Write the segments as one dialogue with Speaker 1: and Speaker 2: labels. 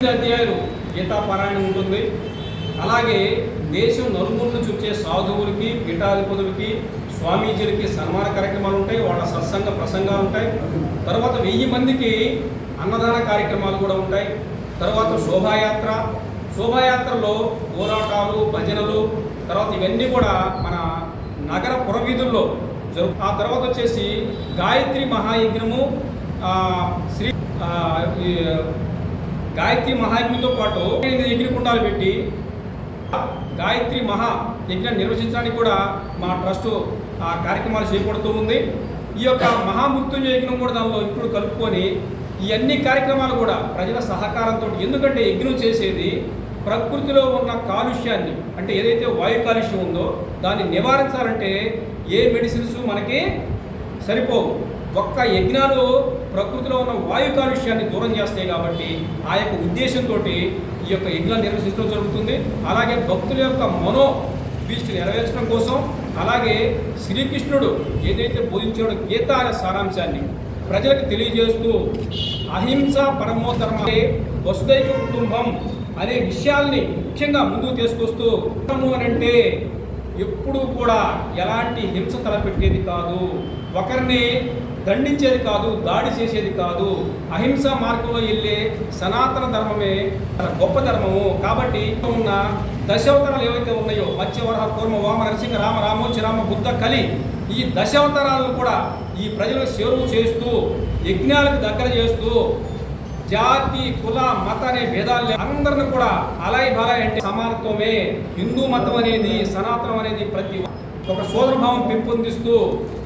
Speaker 1: అధ్యాయులు గీతాపారాయణం ఉంటుంది. అలాగే దేశం నలుమూల నుంచి వచ్చే సాధువులకి, పీఠాధిపతులకి, స్వామీజీలకి సన్మాన కార్యక్రమాలు ఉంటాయి. వాళ్ళ సత్సంగ ప్రసంగాలు ఉంటాయి. తర్వాత 1000 మందికి అన్నదాన కార్యక్రమాలు కూడా ఉంటాయి. తర్వాత శోభాయాత్రలో పోరాటాలు, భజనలు, తర్వాత ఇవన్నీ కూడా మన నగర పురవీధుల్లో ఆ తర్వాత వచ్చేసి గాయత్రి మహాయజ్ఞము, గాయత్రి మహాయజ్ఞంతో పాటు యజ్ఞకుండాలు పెట్టి గాయత్రి మహాయజ్ఞం నిర్వహించడానికి కూడా మా ట్రస్ట్ ఆ కార్యక్రమాలు చేపడుతూ ఉంది. ఈ యొక్క మహామృత్యుంజయ యజ్ఞం కూడా దానిలో ఇప్పుడు కలుపుకొని ఈ అన్ని కార్యక్రమాలు కూడా ప్రజల సహకారంతో, ఎందుకంటే యజ్ఞం చేసేది ప్రకృతిలో ఉన్న కాలుష్యాన్ని, అంటే ఏదైతే వాయు కాలుష్యం ఉందో దాన్ని నివారించాలంటే ఏ మెడిసిన్స్ మనకి సరిపోవు. ఒక్క యజ్ఞాలు ప్రకృతిలో ఉన్న వాయు కాలుష్యాన్ని దూరం చేస్తాయి. కాబట్టి ఆ యొక్క ఉద్దేశంతో ఈ యొక్క యజ్ఞాలు నిర్వహించడం జరుగుతుంది. అలాగే భక్తుల యొక్క మనోభీష్టి నెరవేర్చడం కోసం, అలాగే శ్రీకృష్ణుడు ఏదైతే బోధించాడో గీత అనే సారాంశాన్ని ప్రజలకు తెలియజేస్తూ అహింస పరమో ధర్మే వసుదైక కుటుంబం అనే విషయాల్ని ముఖ్యంగా ముందుకు తీసుకొస్తూ అని అంటే ఎప్పుడూ కూడా ఎలాంటి హింస తలపెట్టేది కాదు, ఒకరిని దండించేది కాదు, దాడి చేసేది కాదు. అహింసా మార్గంలో వెళ్ళే సనాతన ధర్మమే గొప్ప ధర్మము. కాబట్టి ఉన్న దశావతారాలు ఏవైతే ఉన్నాయో మత్స్యవరహ కూర్మ వామ నరసింహ రామ రామోచి రామ బుద్ధ కలి, ఈ దశావతారాలను కూడా ఈ ప్రజలకు చేరువ చేస్తూ, యజ్ఞాలకు దగ్గర చేస్తూ, జాతి కుల మత అనే భేదాలు అందరిని కూడా అలాయి బాలాయి అంటే సమానత్వమే. హిందూ మతం అనేది, సనాతనం అనేది ప్రతి ఒక సోదరభావం పెంపొందిస్తూ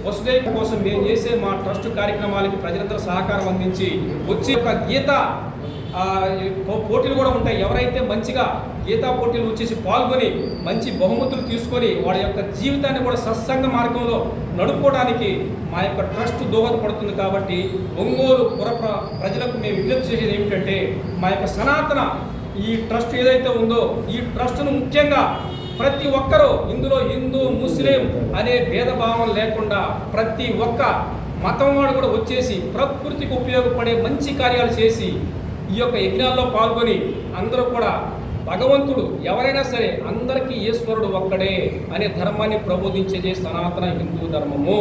Speaker 1: వసుదైక కోసం మేము చేసే మా ట్రస్ట్ కార్యక్రమాలకి ప్రజలందరూ సహకారం అందించి వచ్చి ఒక గీత పోటీలు కూడా ఉంటాయి. ఎవరైతే మంచిగా గీతా పోటీలు వచ్చేసి పాల్గొని మంచి బహుమతులు తీసుకొని వాళ్ళ యొక్క జీవితాన్ని కూడా సత్సంగ మార్గంలో నడుపుకోవడానికి మా యొక్క ట్రస్ట్ దోహదపడుతుంది. కాబట్టి ఒంగోలు ప్రజలకు మేము విజ్ఞప్తి చేసేది ఏమిటంటే, మా యొక్క సనాతన ఈ ట్రస్ట్ ఏదైతే ఉందో ఈ ట్రస్ట్ను ముఖ్యంగా ప్రతి ఒక్కరూ, ఇందులో హిందూ ముస్లిం అనే భేదభావం లేకుండా ప్రతి ఒక్క మతం వాడు కూడా వచ్చేసి ప్రకృతికి ఉపయోగపడే మంచి కార్యాలు చేసి ఈ యొక్క యజ్ఞాల్లో పాల్గొని అందరూ కూడా భగవంతుడు ఎవరైనా సరే అందరికీ ఈశ్వరుడు ఒక్కడే అనే ధర్మాన్ని ప్రబోధించేదే సనాతన హిందూ ధర్మము.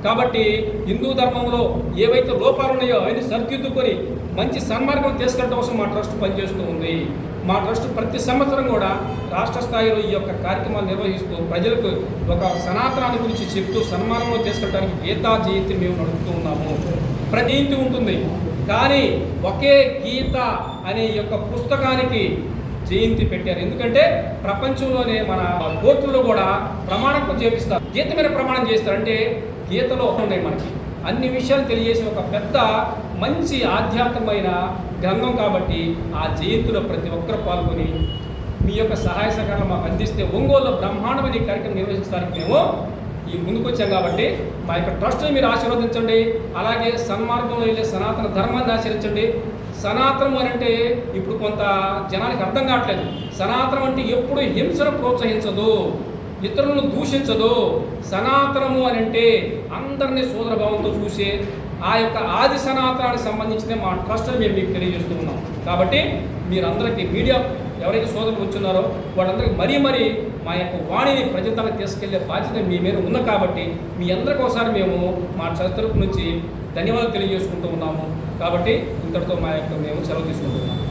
Speaker 1: కాబట్టి హిందూ ధర్మంలో ఏవైతే లోపాలు ఉన్నాయో అవన్నీ సరిదిద్దుకొని మంచి సన్మార్గం తీసుకెళ్ళడం కోసం మా ట్రస్ట్ పనిచేస్తూ ఉంది. మా ట్రస్ట్ ప్రతి సంవత్సరం కూడా రాష్ట్ర స్థాయిలో ఈ యొక్క కార్యక్రమాలు నిర్వహిస్తూ ప్రజలకు ఒక సనాతనాన్ని గురించి చెప్తూ సన్మానంలో తీసుకెళ్ళడానికి గీతా జయంతి మేము నడుపుతూ ఉన్నాము. ప్రతి జయంతి ఉంటుంది, కానీ ఒకే గీత అనే యొక్క పుస్తకానికి జయంతి పెట్టారు. ఎందుకంటే ప్రపంచంలోనే మన కోర్టుల్లో కూడా ప్రమాణం చేపిస్తారు, గీత మీద ప్రమాణం చేస్తారు. అంటే గీతలో ఉన్నాయి మనకి అన్ని విషయాలు తెలియజేసే ఒక పెద్ద మంచి ఆధ్యాత్మికమైన గ్రంథం. కాబట్టి ఆ జయంతిలో ప్రతి ఒక్కరు పాల్గొని మీ యొక్క సహాయ సహకారాలు మాకు అందిస్తే ఒంగోలులో బ్రహ్మాండమైన ఈ కార్యక్రమం నిర్వహించడానికి మేము ఈ ముందుకు వచ్చాం. కాబట్టి మా యొక్క ట్రస్ట్ని మీరు ఆశీర్వదించండి. అలాగే సన్మార్గంలో వెళ్ళే సనాతన ధర్మాన్ని ఆచరించండి. సనాతనం అని అంటే ఇప్పుడు కొంత జనానికి అర్థం కావట్లేదు. సనాతనం అంటే ఎప్పుడు హింసను ప్రోత్సహించదు, ఇతరులను దూషించదు. సనాతనము అని అంటే అందరినీ సోదరభావంతో చూసే ఆ యొక్క ఆది సనాతనానికి సంబంధించిన మా ట్రస్ట్ని మేము మీకు తెలియజేస్తూ ఉన్నాం. కాబట్టి మీరందరికీ మీడియా ఎవరైతే సోదరులు వచ్చున్నారో వాళ్ళందరికీ మరీ మా యొక్క వాణిని ప్రజలకు తీసుకెళ్లే బాధ్యత మీ మీద ఉంది. కాబట్టి మీ అందరికీ ఒకసారి మేము మా ట్రస్ట్ తరపు నుంచి ధన్యవాదాలు తెలియజేసుకుంటూ ఉన్నాము. కాబట్టి ఇంతటితో మా యొక్క మేము సెలవు తీసుకుంటున్నాము.